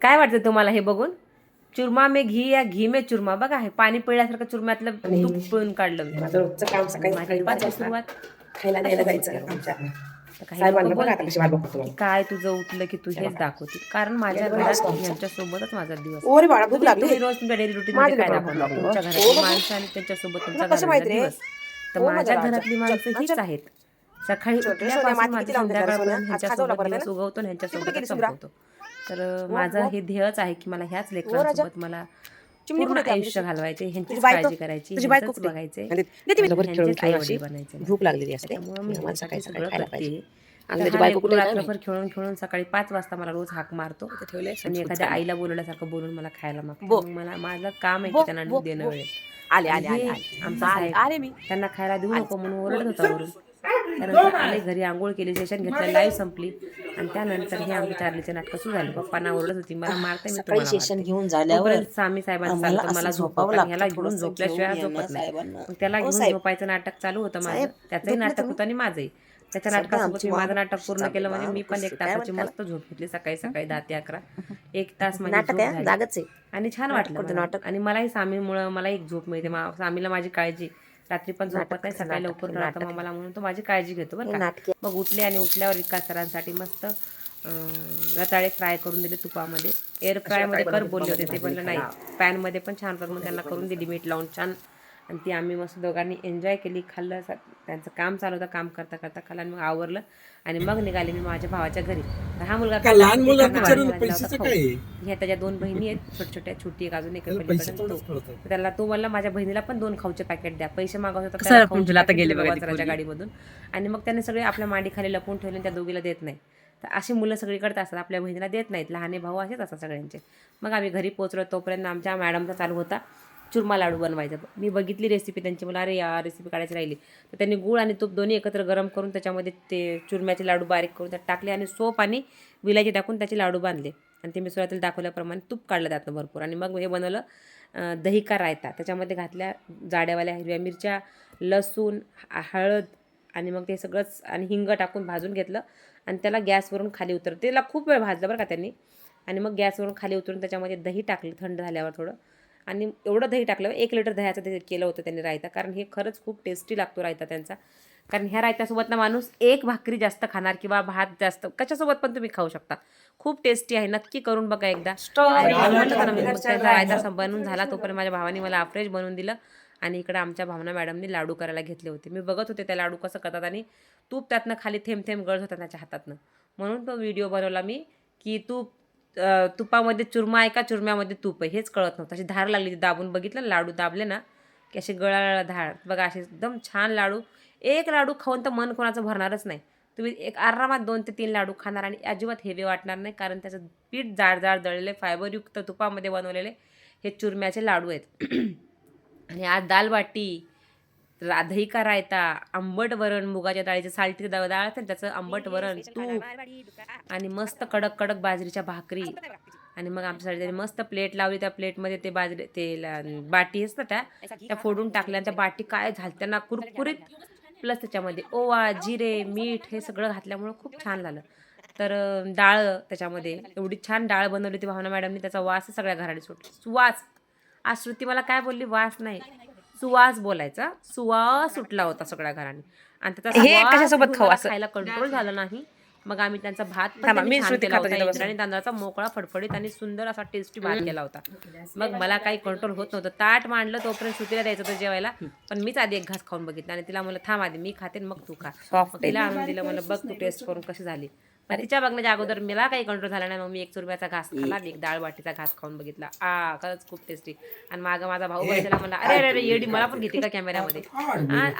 काय वाटतं तुम्हाला हे बघून? चुरमा में घी या घी में चुरमा. बघा हे पाणी पिळल्यासारखं चुरम्यातलं तूप पिळून काढलं मी. माझं रोजचं काम सकाळी माझी सकाळी 5 दिवसाची वाजता सुरुवात खायला द्यायला जायचं आमच्या काही साहेबांना लोक बघा आता कशी वाट बघतो की काय तुझं उठलं की तू हेच दाखवते, कारण माझ्या एवढं घरात असतं. यांच्यासोबतच माझा दिवस. ओरे बाळा भूक लागली तुम्ही रोज तुमच्या डेली रुटीन माझी मध्ये काय तर भूक दाखवता लागली. तुमच्या हो, घरातली बघ. माणसं आणि त्यांच्यासोबत तुमचा तुला कसं माहित घरातला रे? दिवस. तर हो, माझ्या माझा घरातली राजा. माणसं चल, हीच चल. आहेत. सकाळी छोटे सोन्या, उठल्यापासून माती माझं किती लावून देणार संध्याकाळपर्यंत सोन्या? आज खाजवला ह्यांच्यासोबत परत दिवस आहे ना? उगवतो आणि किती ह्यांच्यासोबत केली सुंदरा? संपवतो. तर माझं हे ध्येयच आहे की मला ह्याच लेकरांसोबत मला चिमणी पूर्ण कुठे आयुष्य घालवायचे, ह्यांचीच तुझी बायको- काळजी करायची, तुझी बायको ह्यांचंच कुठे? बघायचे आणि देते मी आणि बरोबर खेळून ह्यांचेच खेळून आई-वडील अशी बनायचे. भूक लागलेली असते त्यामुळे मी आम्हाला ह्याच्यासाठी सकाळी सगळं खायला करते. पाहिजे तर आणि त्याची हा बायको लेकरू कुठे काय रात्रभर खेळून खेळून सकाळी 5 वाजता मला रोज हाक मारतो ठेवले आणि एखाद्या आईला बोलवल्यासारखं बोलून मला खायला मागतो. मग मला माझं काम आहे की त्यांना देणं वेळेत. आले आले हे आले आले आमचा आले साहेब आले मी त्यांना खायला देऊ नको म्हणून ओरडत होता वरून. त्यानंतर आले घरी, आंघोळ केली, सेशन घेतलं, लाईव्ह संपली आणि त्यानंतर हे आमच्या चार्लीचे नाटकं सुरू झाली. पप्पांना ओरडत होती, मला मारते मी सकाळी तुम्हाला सेशन मारते. घेऊन झाल्यावर तोपर्यंत स्वामी साहेबांचं आम्हाला चालतं मला असं झोपव, झोपावं कारण ह्याला लागतं, घेऊन थोडंसं झोपल्याशिवाय घेऊन झोपत नाही. साहेबांना. मग त्याला हो घेऊन साहेब. झोपायचं नाटक चालू होतं माझं. साहेब, त्याचंही झोपले नाटक तुम्ही? होतं आणि माझंही. त्याच्या सध्या नाटकासोबत आमची मी माझं वाट नाटक पूर्ण चालू केलं आहे. म्हणजे मी पण 1 काय तासाची म्हणताल? मस्त झोप घेतली सकाळी सकाळी 10 ते 11. 1 तास माझी नाटक झोप आहे झाली जागच आहे आणि छान नाटक वाटलं करतो, मला. नाटक. आणि मलाही स्वामीमुळं मला एक झोप मिळते. स्वामीला माझी काळजी, रात्री पण झोपत नाही, सकाळी नाटक, लवकर नाटक. राहतं मग मला, म्हणून तो माझी काळजी घेतो बरं हे का. नाटके मग उठले आणि उठल्यावर विकास सरांसाठी मस्त रताळे फ्राय करून दिले तुपामध्ये. एअर फ्रायमध्ये कर बोलले होते, ते बोललं नाही पॅनमध्ये पण छान कर, मग त्यांना करून दिली मीठ लावून छान. आणि ती आम्ही मस्त दोघांनी एन्जॉय केली, खाल्लं. त्यांचं काम चालू होतं, काम करता करता खाल्लं आणि मग आवरलं आणि मग निघाले मी माझ्या भावाच्या घरी. तर हा मुलगा का लहान मुलं बिचारांना पैशाचं काय आहे? ह्या त्याच्या 2 बहिणी आहेत छोट्या छोट्या, छोटी एक अजून एक त्याला पलीकडे. पैसे थोडंच कळतं. तर त्याला तो म्हणला माझ्या बहिणीला पण 2 खाऊचे पॅकेट द्या. पैसे मागवत होता कसं त्याला आपण खाऊचे तुला आता पॅकेट गेले दिले बघा ती बाबासाहेबांच्या पोरगी. गाडीमधून. आणि मग त्याने सगळे आपल्या मांडीखाली लपवून ठेवले आणि त्या दोघीला देत नाही. तर अशी मुलं सगळीकडे असतात, आपल्या बहिणीला देत नाहीत. लहाने भाऊ असेच असतात सगळ्यांचे. मग आम्ही घरी पोहोचलो, तोपर्यंत आमच्या मॅडमचा चालू होता चुरमा लाडू बनवायचा. मी बघितली रेसिपी त्यांची, मला अरे या रेसिपी काढायची राहिली. तर त्यांनी गूळ आणि तूप दोन्ही एकत्र गरम करून त्याच्यामध्ये ते चुरम्याचे लाडू बारीक करून त्यात टाकले आणि सोप आणि विलायची टाकून त्याचे लाडू बांधले आणि ते मी सुरुवातीला दाखवल्याप्रमाणे तूप काढलं त्यातनं भरपूर. आणि मग हे बनवलं दही का रायता. त्याच्यामध्ये घातल्या जाड्यावाल्या हिरव्या मिरच्या, लसूण, हळद आणि मग ते सगळंच आणि हिंग टाकून भाजून घेतलं आणि त्याला गॅसवरून खाली उतरलं. त्याला खूप वेळ भाजलं बरं का त्यांनी. आणि मग गॅसवरून खाली उतरून त्याच्यामध्ये दही टाकलं थंड झाल्यावर थोडं. आणि एवढं दही टाकलं, 1 लिटर दह्याचं ते केलं होतं त्यांनी रायता, कारण हे खरंच खूप टेस्टी लागतो रायता त्यांचा. कारण ह्या रायत्यासोबत ना माणूस 1 भाकरी जास्त खाणार किंवा भात जास्त कशासोबत पण तुम्ही खाऊ शकता. खूप टेस्टी आहे, नक्की करून बघा एकदा. आणि म्हणलं होतं ना मी, मग त्यांचा रायता बनवून झाला तोपर्यंत माझ्या भावाने मला अफ्रेश बनवून दिलं आणि इकडं आमच्या भावना मॅडमनी लाडू करायला घेतले होते. मी बघत होते त्या लाडू कसं करतात आणि तूप त्यातनं खाली थेंब थेंब गळत होता त्याच्या हातातनं. म्हणून तो व्हिडिओ बनवला मी की तुपामध्ये चुरमा आहे का चुरम्यामध्ये तूप आहे हेच कळत नव्हतं. अशी धार लागली, दाबून बघितलं, लाडू दाबले ना की असे गळाला धार. बघा असे एकदम छान लाडू. 1 लाडू खाऊन तर मन कोणाचं भरणारच नाही. तुम्ही एक आरामात 2 ते 3 लाडू खाणार आणि अजिबात हेवी वाटणार नाही, कारण त्याचं पीठ जाड जाड दळलेले फायबरयुक्त तुपामध्ये बनवलेले हे चुरम्याचे लाडू आहेत. आणि आज दाल बाटी, दही का रायता, आंबट वरण, मुगाच्या डाळीचं साल्टी डाळ असते त्याचं आंबट वरण, तूप आणि मस्त कडक कडक बाजरीच्या भाकरी. आणि मग आमच्यासाठी त्यांनी मस्त प्लेट लावली. त्या प्लेटमध्ये ते बाटी असतं त्या फोडून टाकल्या आणि त्या बाटी काय झाल्या त्यांना कुरकुरीत. प्लस त्याच्यामध्ये ओवा, जिरे, मीठ हे सगळं घातल्यामुळं खूप छान झालं. तर डाळ त्याच्यामध्ये एवढी छान डाळ बनवली होती भावना मॅडमनी, त्याचा वास सगळ्या घराने सुटला. सुवास. आज श्रुती मला काय बोलली, वास नाही सुवास बोलायचा. सुवास सुटला होता सगळ्या घराने आणि त्याचा हे सुवास कशासोबत घेऊन खाऊ मला असं? खायला कंट्रोल झाला नाही. मग आम्ही त्यांचा भात पण थांबा, त्यांनी मी छान श्रुती केला खातो होता. तिथं बसून. इंद्रायणी तांदळाचा मोकळा फडफडीत आणि सुंदर असा टेस्टी भात केला होता. मग मला काही कंट्रोल होत नव्हतं. ताट मांडलं तोपर्यंत श्रुतीला द्यायचं होतं जेवायला, पण मीच आधी 1 घास खाऊन बघितला आणि तिला म्हणलं थांब आधी मी खाते मग तू खा. मग तिला आणून दिलं, म्हणलं बघ तू टेस्ट करून कशी झाली. पण तिच्या बघण्याच्या अगोदर मला काही कंट्रोल झाला नाही. मग मी 1 चुरम्याचा घास खाल्ला, मी 1 डाळ बाटीचा घास खाऊन बघितला. खरंच खूप टेस्टी. आणि मागं माझा भाऊ बसलेला म्हणला अरे अरे अरे येडी मला पण घेते का कॅमेऱ्यामध्ये.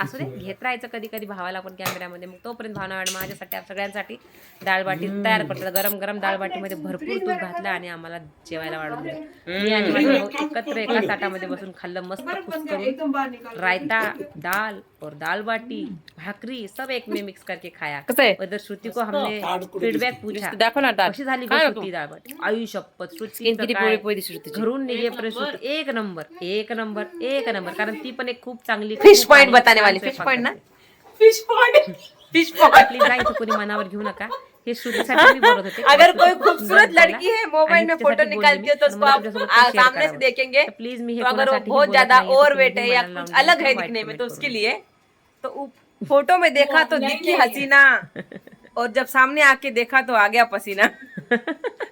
असू दे, घेत राहायचं कधी कधी भावाला पण कॅमेऱ्यामध्ये. मग तोपर्यंत भावना मॅडम माझ्यासाठी सगळ्यांसाठी डाळ बाटी तयार करतात. गरम गरम डाळ बाटीमध्ये भरपूर तूप घातलं आणि आम्हाला जेवायला वाढवून दिलं. मी आणि माझा भाऊ एकत्र एका ताटामध्ये बसून खाल्लं, मस्त कुस्करून. रायता, दाल और दाल बाटी, भाकरी सब एक में मिक्स करके खाया. कसं आहे? उधर श्रुति को हमने फीडबॅक पूछा दाखव ना डाळ. कशी झाली काय नको? श्रुती डाळ बाटी. आई शपथ श्रुती किती पोळी पोळी दिसली श्रुतीची. घरून निघेपर्यंत श्रुती 1 नंबर 1 नंबर 1 नंबर. कारण ती पण एक खूप चांगली फिश खूप पॉइंट आणि बताने छान वाली. स्वयंपाक फिश पॉइंट ना, करते. Fish point, fish point. Please जा, इथं कोणी मनावर घेऊ नका. हे श्रुतीसाठी मी बोलत होते. अगर कोई खूप खूबसूरत सुंदर झाला. लड़की है मोबाइल में आणि फोटो तिच्यासाठी निकालती है तो बोलली उसको मी, आप म्हणून तुमच्यासोबत share सामने से करावं. देखेंगे. तर प्लीज मी हे तो अगर वो कोणासाठीही बहुत बोलत ज्यादा नाहीये, तर ओवर तुम्ही वेट है या मनाला कुछ लावून अलग घ्या, है वाईट दिखने में comment तो करू उसके नका. लिए तो फोटो में देखा तो दिखी हसीना और जब सामने आके देखा तो आ गया पसीना.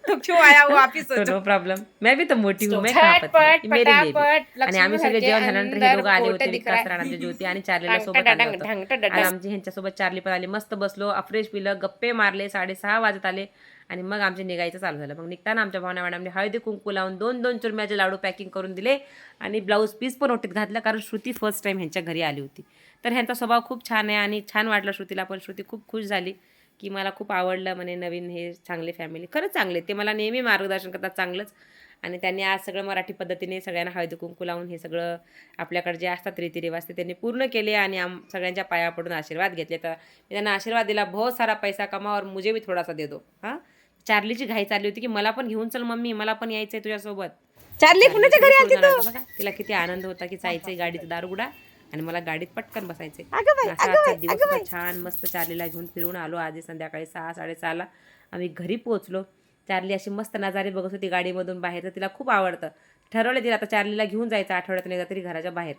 तो क्यों आया वो आप ही तो सोचो. No problem. मैं भी तो मोटी हूँ, मैं कहाँ पतली हूँ? मेरे लिए भी. आणि आम्ही सगळे जेवण झाल्यानंतर हे दोघं आले होते, विकास सर आणि ज्योती आणि चार्लीला सोबत आलं होतं. आणि आमची ह्यांच्यासोबत चार्ली पण आली. मस्त बसलो, अफ्रेश पिलं, गप्पे मारले. 6:30 वाजत आले आणि मग आमचे निघायचं चालू झालं. मग निघताना आमच्या भावना मॅडमने हळदी कुंकू लावून 2-2 चुरम्याचे लाडू पॅकिंग करून दिले आणि ब्लाऊज पीस पण ओटीत घातलं, कारण श्रुती फर्स्ट टाइम ह्यांच्या घरी आली होती. तर ह्यांचा स्वभाव खूप छान आहे आणि छान वाटलं श्रुतीला पण. श्रुती खूप खुश झाली की मला खूप आवडलं म्हणे नवीन हे चांगले फॅमिली. खरंच चांगले, ते मला नेहमी मार्गदर्शन करतात चांगलंच. आणि त्यांनी आज सगळं मराठी पद्धतीने सगळ्यांना हळदी कुंकू लावून हे सगळं आपल्याकडे जे असतात रीतिरिवाज ते त्यांनी पूर्ण केले आणि सगळ्यांच्या पाया पडून आशीर्वाद घेतले. तर मी त्यांना आशीर्वाद दिला, बहुत सारा पैसा कमा और मुझे भी थोडासा दे दो. हां, चार्लीची घाई चालली होती की मला पण घेऊन चल मम्मी, मला पण यायचंय तुझ्यासोबत. चार्ली कुणाच्या घरी आलती तो. बघा, तिला किती आनंद होता की जायचंय गाडीत दारुगुडा आणि मला गाडीत पटकन बसायचंय. अगं बाई, असा अगं आजचा बाई, दिवस अगं होता बाई. छान मस्त. चार्लीला घेऊन फिरून आलो. आधी संध्याकाळी 6-6:30ला आम्ही घरी पोहोचलो. चार्ली अशी मस्त नजारे बघत होती गाडीमधून बाहेर. तर तिला खूप आवडतं. ठरवलं तिला आता चार्लीला घेऊन जायचं आठवड्यातून एकदा तरी घराच्या बाहेर,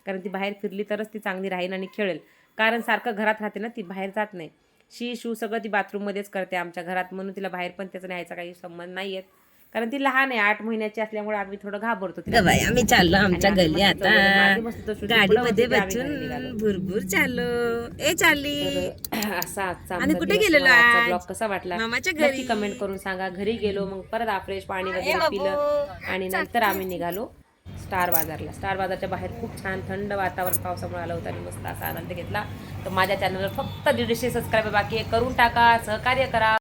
कारण ती बाहेर फिरली तरच ती चांगली राहील आणि खेळेल. कारण सारखं घरात राहते ना ती, बाहेर जात नाही. शू सगळं ती बाथरूममध्येच करते आमच्या घरात, म्हणून तिला बाहेर पण त्याचा न्यायचा काही संबंध नाही आहेत. कारण ती लहान आहे, 8 महिन्याची असल्यामुळे आम्ही थोडं घाबरतो तिला. बाई आम्ही चाललो आमच्या आणि गल्ली आम्ही मस्त आता मागे मस्त तो श्रुती गाडीमध्ये पुढं बसली, आम्ही घरी बसून निघालो. भुरभुर चाललो. ए चालली तर असा आजचा आणि आमचा कुठे दिवस. गेलेलो तुम्हाला आजचा आज? ब्लॉग कसा वाटला मामाच्या नक्की घरी. कमेंट करून सांगा. घरी गेलो, मग परत आफ्रेश पाणी वगैरे पिलं आणि नंतर आम्ही निघालो स्टार बाजारला. स्टार बाजारच्या बाहेर खूप छान थंड वातावरण पावसामुळे आलं होतं आणि मस्त असा आनंद घेतला. तर माझ्या चॅनलवर फक्त 150 सबस्क्रायबर बाकी आहे, करून टाका, सहकार्य करा.